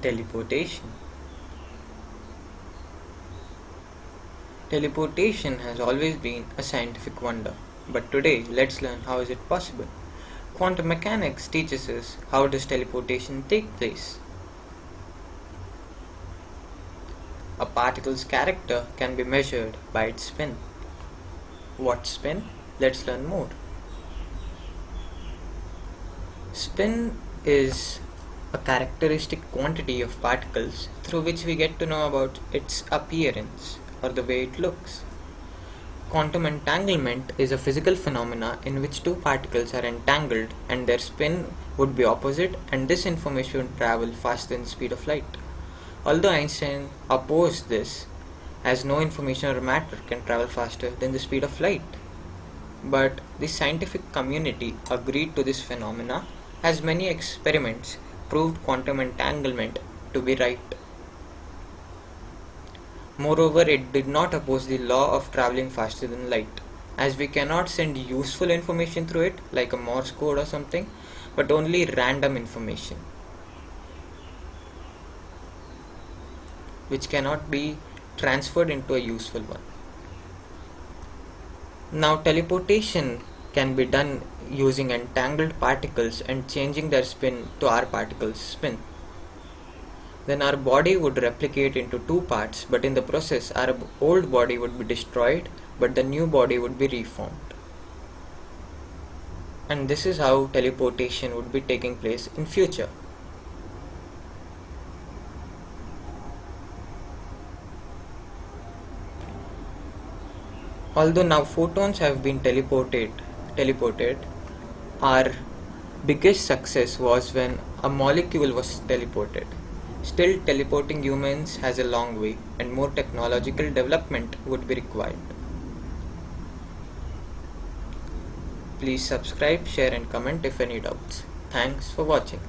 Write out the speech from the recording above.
Teleportation. Teleportation has always been a scientific wonder, but today let's learn how is it possible. Quantum mechanics teaches us how does teleportation take place. A particle's character can be measured by its spin. What spin? Let's learn more. Spin is a characteristic quantity of particles through which we get to know about its appearance or the way it looks. Quantum entanglement is a physical phenomena in which two particles are entangled and their spin would be opposite, and this information would travel faster than the speed of light. Although Einstein opposed this, as no information or matter can travel faster than the speed of light. But the scientific community agreed to this phenomena as many experiments proved quantum entanglement to be right. Moreover, it did not oppose the law of traveling faster than light, as we cannot send useful information through it, like a Morse code or something, but only random information, which cannot be transferred into a useful one. Now, teleportation can be done using entangled particles and changing their spin to our particle's spin. Then our body would replicate into two parts, but in the process our old body would be destroyed, but the new body would be reformed. And this is how teleportation would be taking place in future. Although now photons have been teleported, our biggest success was when a molecule was teleported. Still, teleporting humans has a long way, and more technological development would be required. Please subscribe, share and comment if any doubts. Thanks for watching.